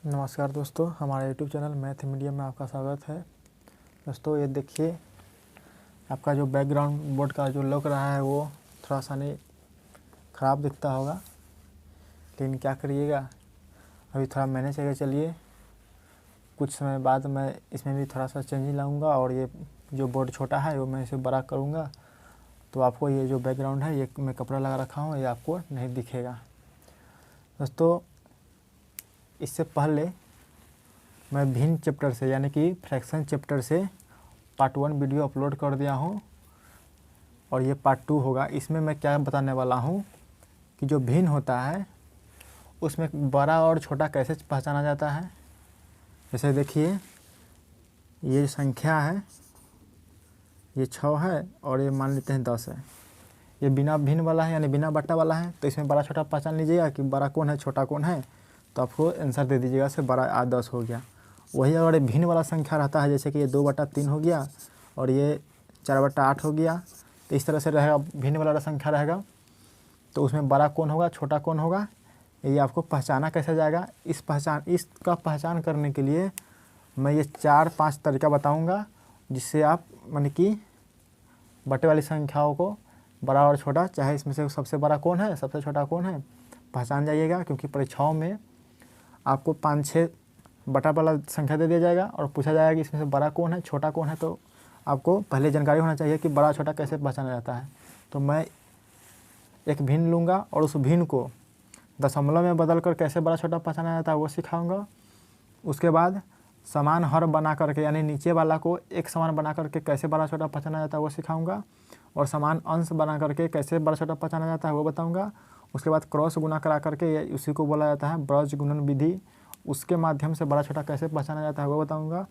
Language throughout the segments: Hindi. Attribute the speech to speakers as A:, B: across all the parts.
A: नमस्कार दोस्तों, हमारे YouTube चैनल मैथ मीडिया में आपका स्वागत है। दोस्तों ये देखिए, आपका जो बैकग्राउंड बोर्ड का जो लुक रहा है वो थोड़ा सा नहीं ख़राब दिखता होगा, लेकिन क्या करिएगा, अभी थोड़ा मैनेज करके चलिए। कुछ समय बाद मैं इसमें भी थोड़ा सा चेंजिंग लाऊंगा और ये जो बोर्ड छोटा है वो मैं इसे बड़ा करूँगा, तो आपको ये जो बैकग्राउंड है ये मैं कपड़ा लगा रखा हूँ, ये आपको नहीं दिखेगा। दोस्तों इससे पहले मैं भिन्न चैप्टर से यानी कि फ्रैक्शन चैप्टर से पार्ट 1 वीडियो अपलोड कर दिया हूँ और ये पार्ट 2 होगा। इसमें मैं क्या बताने वाला हूँ कि जो भिन्न होता है उसमें बड़ा और छोटा कैसे पहचाना जाता है। जैसे देखिए, ये जो संख्या है ये 6 है और ये मान लेते हैं 10 है। ये बिना भिन्न वाला है यानी बिना बट्टा वाला है, तो इसमें बड़ा छोटा पहचान लीजिएगा कि बड़ा कौन है छोटा कौन है, तो आपको आंसर दे दीजिएगा से बड़ा 8-10 हो गया। वही अगर भिन्न वाला संख्या रहता है, जैसे कि ये 2/3 हो गया और ये 4/8 हो गया, तो इस तरह से रहेगा भिन्न वाला संख्या रहेगा, तो उसमें बड़ा कौन होगा छोटा कौन होगा, ये आपको पहचाना कैसे जाएगा। इसका पहचान करने के लिए मैं ये 4-5 तरीका बताऊँगा, जिससे आप माने कि बटे वाली संख्याओं को बड़ा और छोटा, चाहे इसमें से सबसे बड़ा कौन है सबसे छोटा कौन है, पहचान जाइएगा। क्योंकि परीक्षाओं में आपको 5-6 बटा वाला संख्या दे दिया जाएगा और पूछा जाएगा कि इसमें से बड़ा कौन है छोटा कौन है, तो आपको पहले जानकारी होना चाहिए कि बड़ा छोटा कैसे पहचाना जाता है। तो मैं एक भिन्न लूँगा और उस भिन्न को दशमलव में बदल कर कैसे बड़ा छोटा पहचाना जाता है वो सिखाऊँगा। उसके बाद समान हर बना करके यानी नीचे वाला को एक समान बना करके कैसे बड़ा छोटा पहचाना जाता है वो सिखाऊँगा, और समान अंश बना करके कैसे बड़ा छोटा पहचाना जाता है वो बताऊँगा। उसके बाद क्रॉस गुना करा करके उसी को बोला जाता है ब्रज गुणन विधि, उसके माध्यम से बड़ा छोटा कैसे पहचाना जाता है वो बताऊंगा।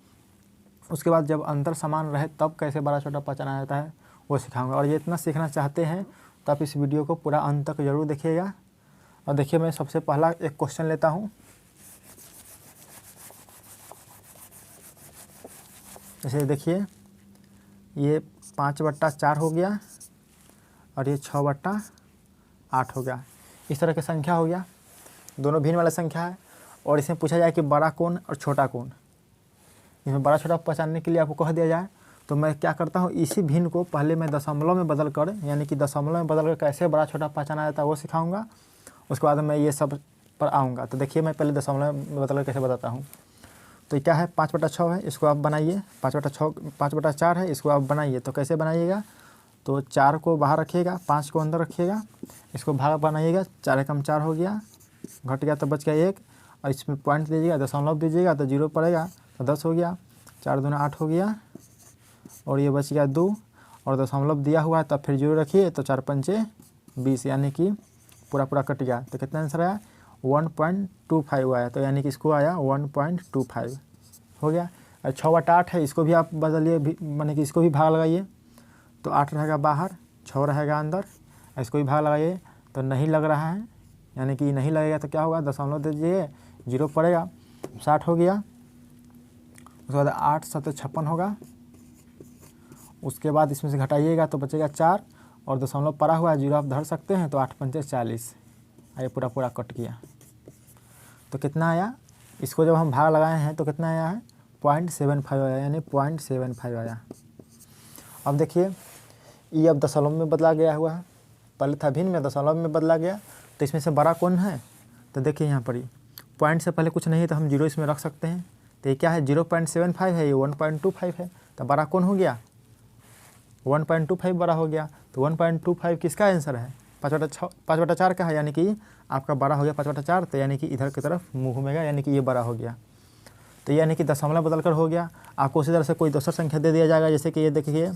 A: उसके बाद जब अंतर समान रहे तब कैसे बड़ा छोटा पहचाना जाता है वो सिखाऊंगा। और ये इतना सीखना चाहते हैं तो आप इस वीडियो को पूरा अंत तक जरूर देखिएगा। और देखिए, मैं सबसे पहला एक क्वेश्चन लेता हूँ। जैसे देखिए, ये 5/4 हो गया और ये 6/8 हो गया। इस तरह की संख्या हो गया, दोनों भिन्न वाला संख्या है। और इसमें पूछा जाए कि बड़ा कौन और छोटा कौन, इसमें बड़ा छोटा पहचानने के लिए आपको कह दिया जाए, तो मैं क्या करता हूँ, इसी भिन्न को पहले मैं दशमलव में बदल कर यानी कि दशमलव में बदल कर कैसे बड़ा छोटा पहचाना जाता है वो सिखाऊंगा। उसके बाद मैं ये सब पर आऊँगा। तो देखिए, मैं पहले दशमलव में बदल कर कैसे बताता हूँ। तो क्या है, 5/6 है, इसको आप बनाइए। 5/4 है, इसको आप बनाइए। तो कैसे बनाइएगा, तो 4 को बाहर रखिएगा, 5 को अंदर रखिएगा, इसको भाग बनाइएगा। 4 एकम 4 हो गया, घट गया तो बच गया 1, और इसमें पॉइंट दीजिएगा, दशमलव दीजिएगा तो 0 पड़ेगा, तो 10 हो गया। 4 दूना 8 हो गया और ये बच गया 2, और दशमलव दिया हुआ है तब फिर 0 रखिए, तो 4×5 20 यानी कि पूरा कट गया। तो कितना आंसर आया, 1.25 आया। तो यानी कि इसको आया 1.25 हो गया। और 6/8 है, इसको भी आप बदलिए, माने कि इसको भी भाग लगाइए, तो 8 रहेगा बाहर, 6 रहेगा अंदर, इसको भी भाग लगाइए तो नहीं लग रहा है, यानी कि नहीं लगेगा तो क्या होगा, दशमलव दे दीजिए, 0 पड़ेगा, 60 हो गया। उसके बाद 8 7 56 होगा। उसके बाद इसमें से घटाइएगा तो बचेगा 4, और दशमलव पड़ा हुआ है, 0 आप धर सकते हैं, तो 8×5 40, ये पूरा कट गया। तो कितना आया, इसको जब हम भाग लगाए हैं तो कितना आया है, 0.75 आया, यानी 0.75 आया। अब देखिए, ये अब दशमलव में बदला गया हुआ है, पहले था भिन्न में, दशमलव में बदला गया। तो इसमें से बड़ा कौन है, तो देखिए यहाँ पर ही पॉइंट से पहले कुछ नहीं है तो हम 0 इसमें रख सकते हैं। तो ये क्या है, 0.75 है, ये 1.25 है, तो बड़ा कौन हो गया, 1.25 बड़ा हो गया। तो 1.25 किसका आंसर है, 5/4 का है, यानी कि आपका बड़ा हो गया 5/4। तो यानी कि इधर की तरफ मुँह घूमेगा, यानी कि ये बड़ा हो गया। तो यानी कि दशमलव बदल कर हो गया। आपको उसी तरह से कोई दूसरा संख्या दे दिया जाएगा, जैसे कि ये देखिए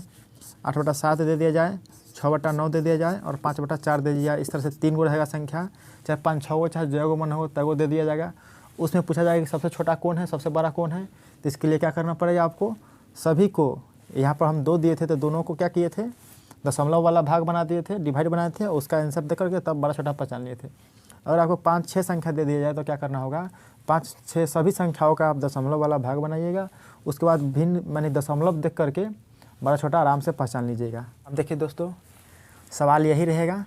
A: 8/7 दे दिया जाए, 6/9 दे दिया जाए और 5/4 दे दिया जाए। इस तरह से 3 गो रहेगा संख्या, चाहे 5-6 हो, चाहे जो मन हो तब दे दिया जाएगा। उसमें पूछा जाएगा कि सबसे छोटा कौन है सबसे बड़ा कौन है। तो इसके लिए क्या करना पड़ेगा आपको, सभी को, यहाँ पर हम 2 दिए थे तो दोनों को क्या किए थे, दशमलव वाला भाग बना दिए थे, डिवाइड बनाए थे, उसका आंसर दे करके तब बड़ा छोटा पहचान लिए थे। अगर आपको 5-6 संख्या दे दिया जाए तो क्या करना होगा, 5-6 सभी संख्याओं का आप दशमलव वाला भाग बनाइएगा। उसके बाद भिन्न माने दशमलव देख करके बड़ा छोटा आराम से पहचान लीजिएगा। अब देखिए दोस्तों, सवाल यही रहेगा,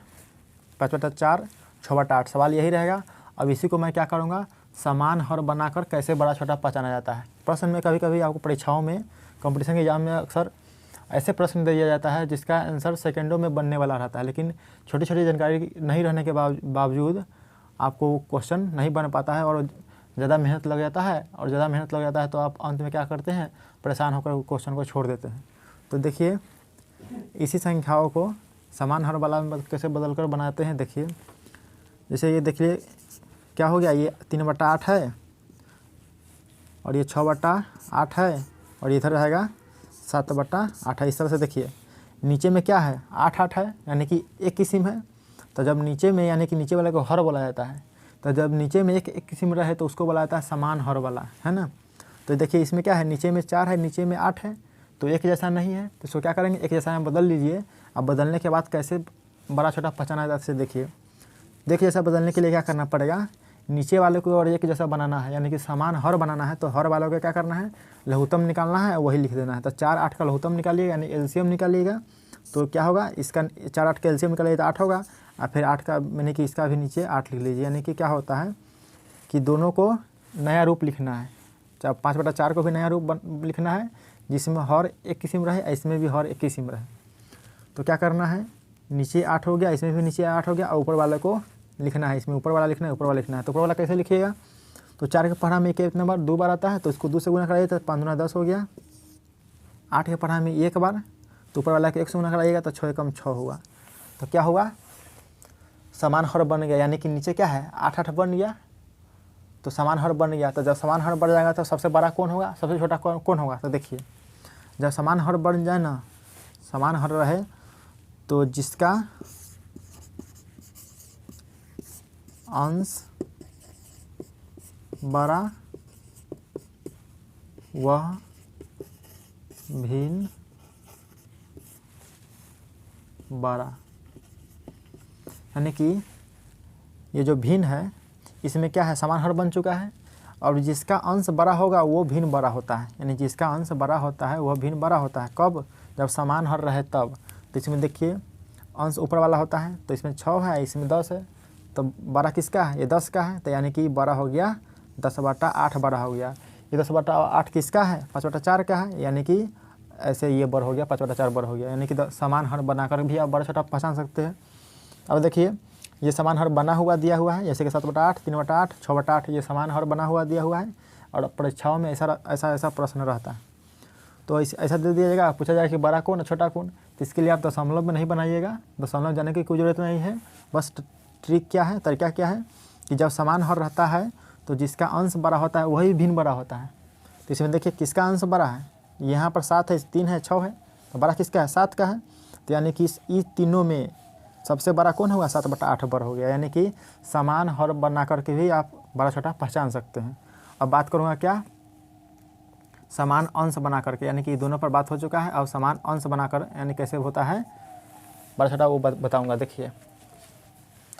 A: 5/4 6/8 सवाल यही रहेगा। अब इसी को मैं क्या करूँगा, समान हर बनाकर कैसे बड़ा छोटा पहचाना जाता है। प्रश्न में कभी कभी आपको परीक्षाओं में, कंपटीशन के एग्जाम में अक्सर ऐसे प्रश्न दिया जाता है जिसका आंसर सेकंडों में बनने वाला रहता है, लेकिन छोटी छोटी जानकारी नहीं रहने के बावजूद आपको क्वेश्चन नहीं बन पाता है और ज़्यादा मेहनत लग जाता है, और ज़्यादा मेहनत लग जाता है तो आप अंत में क्या करते हैं, परेशान होकर क्वेश्चन को छोड़ देते हैं। तो देखिए इसी संख्याओं को समान हर वाला में कैसे बदल कर बनाते हैं। देखिए जैसे ये देखिए क्या हो गया, ये 3/8 है और ये 6/8 है और इधर रहेगा 7/8 है। इस तरह से देखिए नीचे में क्या है, 8/8 है, यानी कि एक किस्म है। तो जब नीचे में यानी कि नीचे वाले को हर बोला जाता है, तो जब नीचे में एक किस्म रहे तो उसको बोला जाता है समान हर वाला, है ना। तो देखिए इसमें क्या है, नीचे में 4 है, नीचे में 8 है, तो एक जैसा नहीं है, तो इसको क्या करेंगे, एक जैसा में बदल लीजिए। अब बदलने के बाद कैसे बड़ा छोटा पहचाना जाता है, देखिए जैसा बदलने के लिए क्या करना पड़ेगा, नीचे वाले को और एक जैसा बनाना है, यानी कि समान हर बनाना है। तो हर वालों को क्या करना है, लघुत्तम निकालना है, वही लिख देना है। तो 4 8 का लघुत्तम निकालिएगा, यानी एलसीएम निकालिएगा, तो क्या होगा, इसका 4 8 का एलसीएम निकालिएगा तो 8 होगा, और फिर 8 का यानी कि इसका भी नीचे 8 लिख लीजिए। यानी कि क्या होता है कि दोनों को नया रूप लिखना है, 5/4 को भी नया रूप लिखना है जिसमें हर एक किस्म रहे, इसमें भी हर एक किस्म रहे। तो क्या करना है, नीचे 8 हो गया, इसमें भी नीचे 8 हो गया, और ऊपर वाले को लिखना है, इसमें ऊपर वाला लिखना है, ऊपर वाला लिखना है। तो ऊपर वाला कैसे लिखिएगा, तो 4 के पढ़ा में एक नंबर 2 बार आता है, तो इसको 2 से गुना कराइए तो 5 दूना 10 हो गया। 8 के पढ़ा में 1 बार, तो ऊपर वाला के 1 से गुना कराइएगा तो 6 एकम 6 हुआ। तो क्या हुआ, समान हर बन गया, यानी कि नीचे क्या है 8 8 बन गया, तो समान हर बन गया। तो जब समान हर बढ़ जाएगा तो सबसे बड़ा कौन होगा, सबसे छोटा कौन होगा। तो देखिए जब समान हर बन जाए ना, समान हर रहे, तो जिसका अंश बड़ा वह भिन्न बड़ा, यानी कि ये जो भिन्न है इसमें क्या है, समान हर बन चुका है, और जिसका अंश बड़ा होगा वो भिन्न बड़ा होता है। यानी जिसका अंश बड़ा होता है वह भिन्न बड़ा होता है। कब, जब समान हर रहे तब। तो इसमें देखिए अंश ऊपर वाला होता है, तो इसमें 6 है, इसमें 10 है, तो बड़ा किसका है, ये 10 का है, तो यानी कि बड़ा हो गया 10/8 बड़ा हो गया। ये 10/8 किसका है, 5/4 का है, यानी कि ऐसे ये बड़ा हो गया 5/4 बड़ा हो गया। यानी कि समान हर बनाकर भी आप बड़ा छोटा पहचान सकते हैं। अब देखिए ये समान हर बना हुआ दिया हुआ है, जैसे कि 7/8 3/8 6/8 ये समान हर बना हुआ दिया हुआ है, और परीक्षाओं में ऐसा प्रश्न रहता है। तो ऐसा दे दिया जाएगा, पूछा जाएगा कि बड़ा कौन है छोटा कौन, तो इसके लिए आप दशमलव में नहीं बनाइएगा, दशमलव जाने की कोई ज़रूरत नहीं है। बस ट्रिक क्या है, तरीका क्या है कि जब समान हर रहता है तो जिसका अंश बड़ा होता है वही भिन्न बड़ा होता है। तो इसमें देखिए किसका अंश बड़ा है, यहाँ पर 7 है, 3 है, 6 है, तो बड़ा किसका है, 7 का है। तो यानी कि इस तीनों में सबसे बड़ा कौन होगा, 7/8 बड़ा हो गया। यानी कि समान हर बना करके भी आप बड़ा छोटा पहचान सकते हैं। अब बात करूँगा क्या, समान अंश बना करके, यानी कि दोनों पर बात हो चुका है। अब समान अंश बनाकर यानी कैसे होता है बड़ा छोटा वो बताऊँगा। देखिए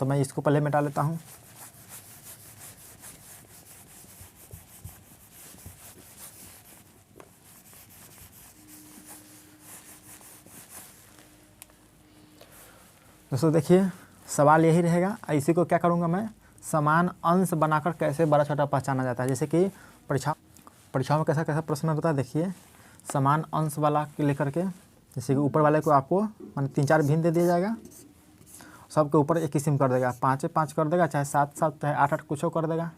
A: तो मैं इसको पहले मिटा लेता हूँ। दोस्तों देखिए सवाल यही रहेगा, इसी को क्या करूँगा मैं, समान अंश बनाकर कैसे बड़ा छोटा पहचाना जाता है। जैसे कि परीक्षाओं में कैसा कैसा प्रश्न होता है, देखिए समान अंश वाला के लेकर के, जैसे कि ऊपर वाले को आपको मान 3 4 भिन्न दे दिया जाएगा, सबके ऊपर एक किस्म कर देगा, 5 5 कर देगा, चाहे 7 7 चाहे 8 8 कुछ कर देगा,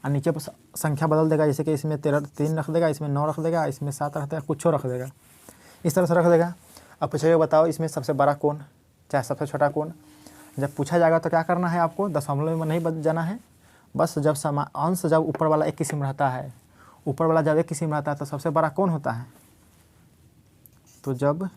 A: और नीचे पर संख्या बदल देगा, जैसे कि इसमें 3 रख देगा, इसमें 9 रख देगा, इसमें 7 रख देगा, कुछ रख देगा, इस तरह से रख देगा। अब पूछेगा बताओ इसमें सबसे बड़ा कौन, चाहे सबसे छोटा कौन। जब पूछा जाएगा तो क्या करना है, आपको दशमलव में नहीं बच जाना है। बस जब अंश जब ऊपर वाला एक किस्म रहता है, ऊपर वाला जब एक किस्म रहता है तो सबसे बड़ा कौन होता है, तो जब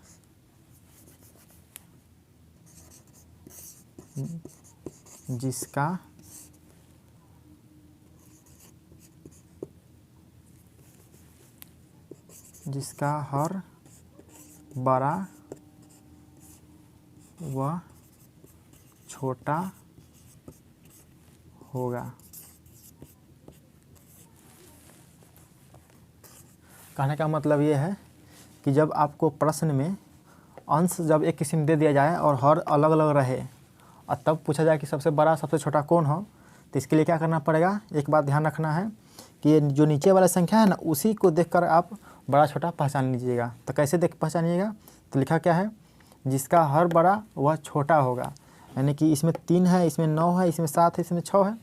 A: जिसका हर बड़ा व छोटा होगा। कहने का मतलब ये है कि जब आपको प्रश्न में अंश जब एक किस्म दे दिया जाए और हर अलग अलग रहे, और तब पूछा जाए कि सबसे बड़ा सबसे छोटा कौन हो, तो इसके लिए क्या करना पड़ेगा, एक बात ध्यान रखना है कि ये जो नीचे वाला संख्या है ना, उसी को देखकर आप बड़ा छोटा पहचान लीजिएगा। तो कैसे देख पहचानिएगा, तो लिखा क्या है, जिसका हर बड़ा वह छोटा होगा। यानी कि इसमें 3 है, इसमें 9 है, इसमें 7 है, इसमें 6 है,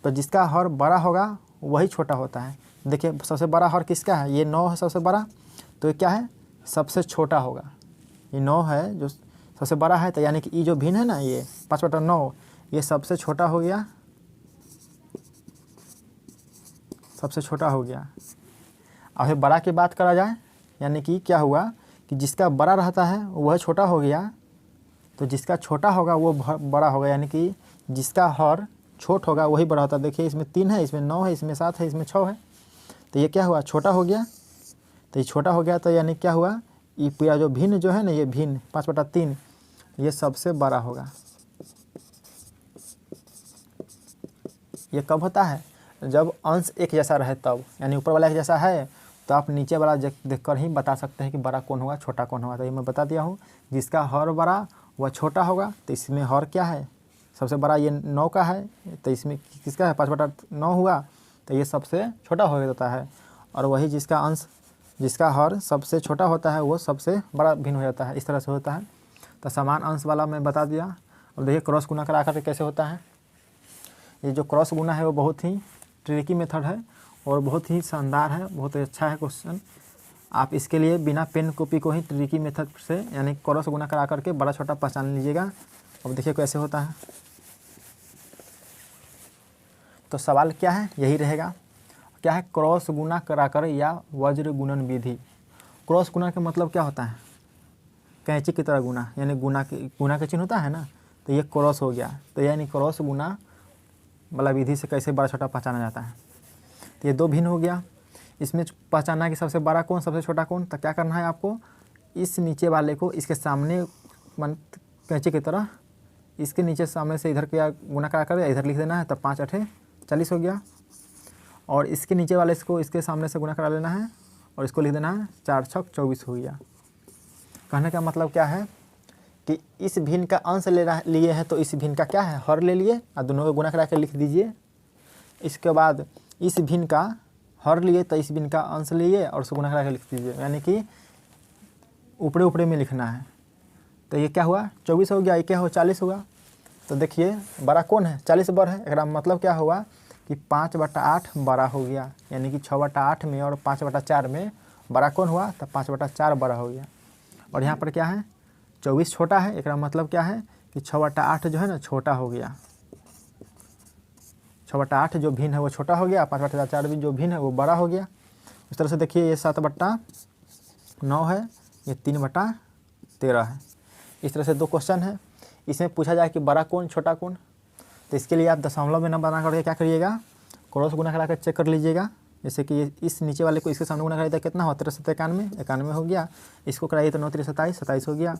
A: तो जिसका हर बड़ा होगा वही छोटा होता है। देखिए सबसे बड़ा हर किसका है, ये 9 है सबसे बड़ा, तो ये क्या है, सबसे छोटा होगा। ये 9 है जो सबसे बड़ा है, तो यानी कि ये जो भिन्न है ना, ये 5/9 ये सबसे छोटा हो गया, सबसे छोटा हो गया। अब फिर बड़ा की बात करा जाए, यानी कि क्या हुआ कि जिसका बड़ा रहता है वह छोटा हो गया, तो जिसका छोटा होगा वो बड़ा होगा, यानी कि जिसका हर छोट होगा वही बड़ा होता है। देखिए इसमें 3 है, इसमें 9 है, इसमें 7 है, इसमें 6 है, तो ये क्या हुआ, छोटा हो गया। तो ये छोटा हो गया, तो यानी क्या हुआ, ये पूरा जो भिन्न जो है ना, ये भिन्न 5/3 ये सबसे बड़ा होगा। ये कब होता है, जब अंश एक जैसा रहे तब, यानी ऊपर वाला एक जैसा है तो आप नीचे वाला देखकर ही बता सकते हैं कि बड़ा कौन होगा छोटा कौन होगा। तो ये मैं बता दिया हूँ, जिसका हर बड़ा वह छोटा होगा। तो इसमें हर क्या है, सबसे बड़ा ये 9 का है, तो इसमें किसका है 5/9 हुआ, तो ये सबसे छोटा हो जाता है। और वही जिसका अंश, जिसका हर सबसे छोटा होता है वो सबसे बड़ा भिन्न हो जाता है, इस तरह से होता है। तो समान अंश वाला मैं बता दिया। अब देखिए क्रॉस गुना करा कर कैसे होता है। ये जो क्रॉस गुना है वो बहुत ही ट्रिकी मेथड है और बहुत ही शानदार है, बहुत ही अच्छा है क्वेश्चन। आप इसके लिए बिना पेन कॉपी को ही ट्रिकी मेथड से यानी क्रॉस गुना करा करके बड़ा छोटा पहचान लीजिएगा। अब देखिए कैसे होता है। तो सवाल क्या है, यही रहेगा, क्या है, क्रॉस गुना कराकर या वज्र गुणन विधि। क्रॉस गुना का मतलब क्या होता है, कैंची की तरह गुना, यानी गुना के चिन्ह होता है ना, तो ये क्रॉस हो गया। तो यानी क्रॉस गुना वाला विधि से कैसे बड़ा छोटा पहचाना जाता है। तो ये 2 भिन्न हो गया। इसमें पहचानना है कि सबसे बड़ा कौन सबसे छोटा कौन, तो क्या करना है आपको, इस नीचे वाले को इसके सामने कैंची की तरह इसके नीचे सामने से इधर क्या गुना करा कर इधर लिख देना है, तब 5×8 40 हो गया। और इसके नीचे वाले इसको इसके सामने से गुना करा लेना है और इसको लिख देना है 4×6 24 हो गया। कहने का मतलब क्या है कि इस भिन्न का अंश लिए है, तो इस भिन्न का क्या है, हर ले लिए और दोनों को गुना करा के लिख दीजिए। इसके बाद इस भिन्न का हर लिए, तो इस भिन्न का अंश लिए और उसको गुना करा के लिख दीजिए, यानी कि ऊपरे ऊपरे में लिखना है। तो ये क्या हुआ 24 हो गया, ये क्या हुआ 40 हुआ। तो देखिए बड़ा कौन है, 40 बड़ा है। एक मतलब क्या हुआ कि 5/8 बड़ा हो गया, यानी कि 6/8 में और 5/4 में बड़ा कौन हुआ, तो 5/4 बड़ा हो गया। और यहाँ पर क्या है 24 छोटा है, एक मतलब क्या है कि 6/8 जो है ना छोटा हो गया, 6/8 जो भिन्न है वो छोटा हो गया, 5/4 भी जो भिन्न है वो बड़ा हो गया। इस तरह से देखिए ये 7/9 है, ये 3/13 है। इस तरह से 2 क्वेश्चन है। इसमें पूछा जाए कि बड़ा कौन छोटा कौन, तो इसके लिए आप दशमलव में न बना करके क्या करिएगा, क्रॉस गुना करा कर चेक कर लीजिएगा। जैसे कि इस नीचे वाले को इसके सामने गुना कराइए तो कितना हो 93 91 हो गया। इसको कराइए तो 9 3 27 हो गया।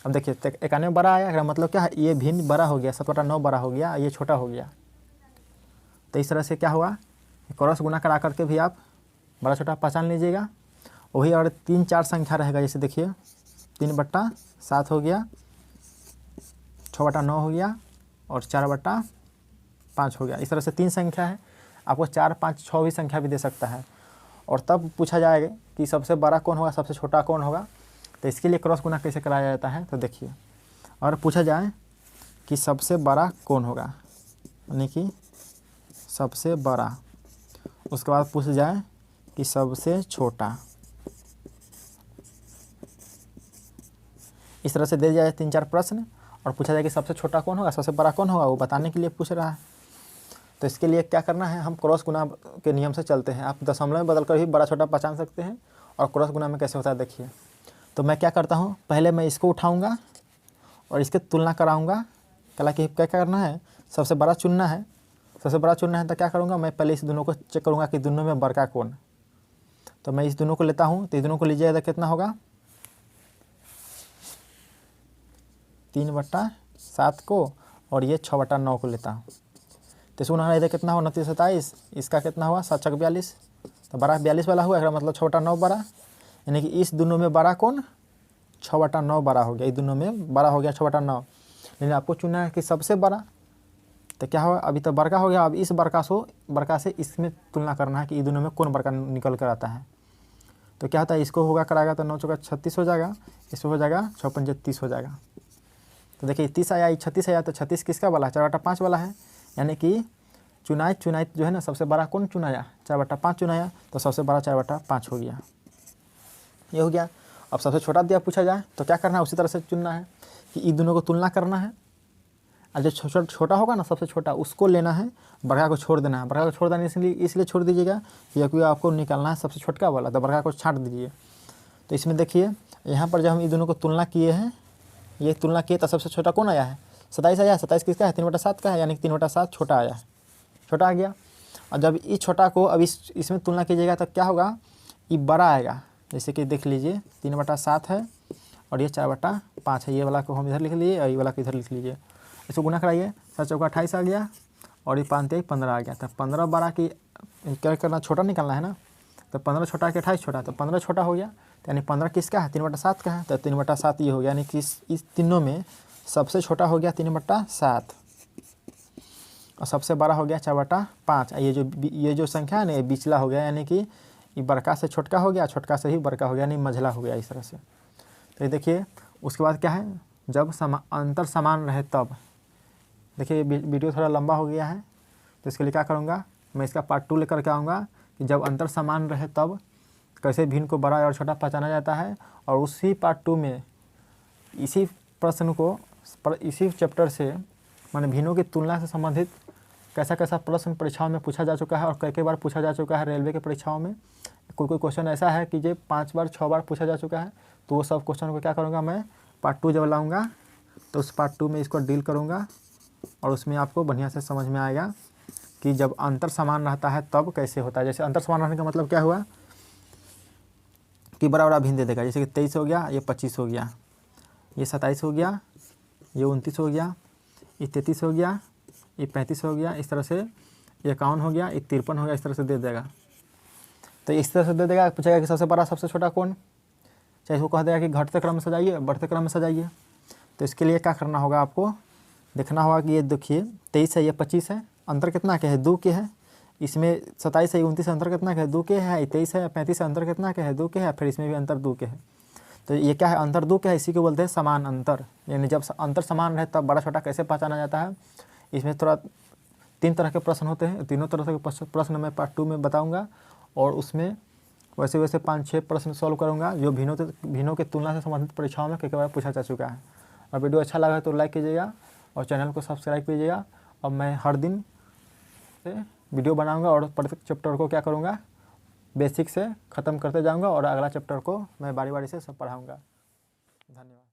A: अब देखिए 91 बड़ा आया, इसका मतलब क्या है, ये भिन्न बड़ा हो गया, 7/9 बड़ा हो गया, ये छोटा हो गया। तो इस तरह से क्या हुआ, क्रॉस गुना करा करके भी आप बड़ा छोटा पहचान लीजिएगा। वही और 3-4 संख्या रहेगा, जैसे देखिए 3/7 हो गया, 6/9 हो गया और 4/5 हो गया। इस तरह से 3 संख्या है, आपको 4 5 6 भी संख्या भी दे सकता है। और तब पूछा जाएगा कि सबसे बड़ा कौन होगा सबसे छोटा कौन होगा, तो इसके लिए क्रॉस गुना कैसे कराया जाता है। तो देखिए, और पूछा जाए कि सबसे बड़ा कौन होगा, यानी कि सबसे बड़ा, उसके बाद पूछ जाए कि सबसे छोटा, इस तरह से दे जाए 3-4 प्रश्न और पूछा जाए कि सबसे छोटा कौन होगा सबसे बड़ा कौन होगा, वो बताने के लिए पूछ रहा है। तो इसके लिए क्या करना है, हम क्रॉस गुना के नियम से चलते हैं। आप दशमलव में बदल कर भी बड़ा छोटा पहचान सकते हैं। और क्रॉस गुना में कैसे होता है देखिए। तो मैं क्या करता हूँ, पहले मैं इसको उठाऊँगा और इसके तुलना कराऊँगा। कला कि क्या करना है, सबसे बड़ा चुनना है। सबसे बड़ा चुनना है तो क्या करूँगा, मैं पहले इस दोनों को चेक करूँगा कि दोनों में बड़का कौन। तो मैं इस दोनों को लेता हूँ, तो इस दोनों को लीजिएगा तो कितना होगा 3/7 को, और ये 6/9 को लेता हूँ। तो इसको ना इधर कितना हो 29 27, इसका कितना हुआ 7×6 42, तो बड़ा 42 वाला हुआ, इसका मतलब 6/9 बड़ा, यानी कि इस दोनों में बड़ा कौन 6/9 बड़ा हो गया, इस दोनों में बड़ा हो गया 6/9। लेकिन आपको चुनना है कि सबसे बड़ा, तो क्या होगा, अभी तो बड़का हो गया, अब इस बड़का से इसमें तुलना करना है कि इन दोनों में कौन बड़का निकल कर आता है। तो क्या होता है, इसको होगा कराएगा तो 9 चौका 36 हो जाएगा, इसको हो जाएगा 6 पंजे 30 हो जाएगा। तो देखिए 30 आया, 36 आया, तो 36 किसका वाला है, 4/5 वाला है। यानी कि चुनाई जो है ना, सबसे बड़ा कौन चुनाया, 4/5 चुनाया, तो सबसे बड़ा 4/5 हो गया, ये हो गया। अब सबसे छोटा दिया पूछा जाए तो क्या करना है, उसी तरह से चुनना है कि इन दोनों को तुलना करना है। और जो छोटा होगा ना, सबसे छोटा, उसको लेना है, बड़का को छोड़ देना है। बड़का को छोड़ देना इसलिए छोड़ दीजिएगा क्योंकि आपको निकालना है सबसे छोटका वाला, तो बड़का को छांट दीजिए। तो इसमें देखिए यहाँ पर जब हम इन दोनों को तुलना किए हैं, ये तुलना किए तो सबसे छोटा कौन आया है, 27 आया है। 27 किसका है, 3/7 का है, यानी कि 3/7 छोटा आया है, छोटा आ गया। और जब इस छोटा को अब इसमें तुलना कीजिएगा तो क्या होगा, ये बड़ा आएगा। जैसे कि देख लीजिए 3/7 है और ये 4/5 है, ये वाला को हम इधर लिख लीजिए और ये वाला को इधर लिख लीजिए। इसको गुना कराइए, 7 चौका 28 आ गया और ये 5 3 15 आ गया। तो 15 12 की क्या करना, छोटा निकालना है ना। तो 15 छोटा कि 28 छोटा, तो 15 छोटा हो गया। तो यानी 15 किसका है, 3/7 का है। तो 3/7 ये हो गया, यानी कि इस तीनों में सबसे छोटा हो गया 3/7 और सबसे बड़ा हो गया 4/5। ये जो संख्या है ना, ये बिचला हो गया, यानी कि ये बड़का से छोटका हो गया, छोटका से ही बड़का हो गया, यानी मझला हो गया इस तरह से। तो ये देखिए उसके बाद क्या है, जब अंतर समान रहे तब। देखिए वीडियो थोड़ा लंबा हो गया है, तो इसके लिए क्या करूँगा, मैं इसका पार्ट 2 लेकर के आऊँगा कि जब अंतर समान रहे तब कैसे भिन्न को बड़ा और छोटा पहचाना जाता है। और उसी पार्ट 2 में इसी प्रश्न को इसी चैप्टर से माने भिन्नों की तुलना से संबंधित कैसा कैसा प्रश्न परीक्षाओं में पूछा जा चुका है और कई बार पूछा जा चुका है रेलवे के परीक्षाओं में। कोई क्वेश्चन ऐसा है कि जो 5 बार 6 बार पूछा जा चुका है, तो वो सब क्वेश्चन को क्या करूँगा, मैं पार्ट 2 जब लाऊँगा तो उस पार्ट 2 में इसको डील करूँगा और उसमें आपको बढ़िया से समझ में आएगा कि जब अंतर समान रहता है तब कैसे होता है। जैसे अंतर समान रहने का मतलब क्या हुआ कि बड़ा बड़ा भिन्न दे देगा। जैसे कि 23 हो गया, ये 25 हो गया, ये 27 हो गया, ये 29 हो गया, ये 33 हो गया, ये 35 हो गया, इस तरह से ये 51 हो गया, ये 53 हो गया, इस तरह से दे देगा। तो इस तरह से दे देगा, पूछेगा कि सबसे बड़ा सबसे छोटा कौन, चाहे इसको कह देगा कि घटते क्रम में सजाइए, बढ़ते क्रम में सजाइए। तो इसके लिए क्या करना होगा, आपको देखना होगा कि ये देखिए 23 है, ये 25 है, अंतर कितना के है, 2 के है। इसमें 27 है, 29 अंतर कितना के है, 2 के है। 23 है, 35 अंतर कितना के है, 2 के है। फिर इसमें भी अंतर 2 के है। तो ये क्या है, अंतर 2 के है, इसी को बोलते हैं समान अंतर। यानी जब अंतर समान रहे तब बड़ा छोटा कैसे पहचाना जाता है। इसमें थोड़ा 3 तरह के प्रश्न होते हैं, तीनों तरह के प्रश्न मैं पार्ट 2 में बताऊँगा और उसमें वैसे 5-6 प्रश्न सॉल्व करूँगा जो भिन्नों के तुलना से संबंधित परीक्षाओं में कई बार पूछा जा चुका है। और वीडियो अच्छा लगा तो लाइक कीजिएगा और चैनल को सब्सक्राइब कीजिएगा। और मैं हर दिन से वीडियो बनाऊंगा और प्रत्येक चैप्टर को क्या करूंगा, बेसिक से ख़त्म करते जाऊंगा और अगला चैप्टर को मैं बारी बारी से सब पढ़ाऊंगा। धन्यवाद।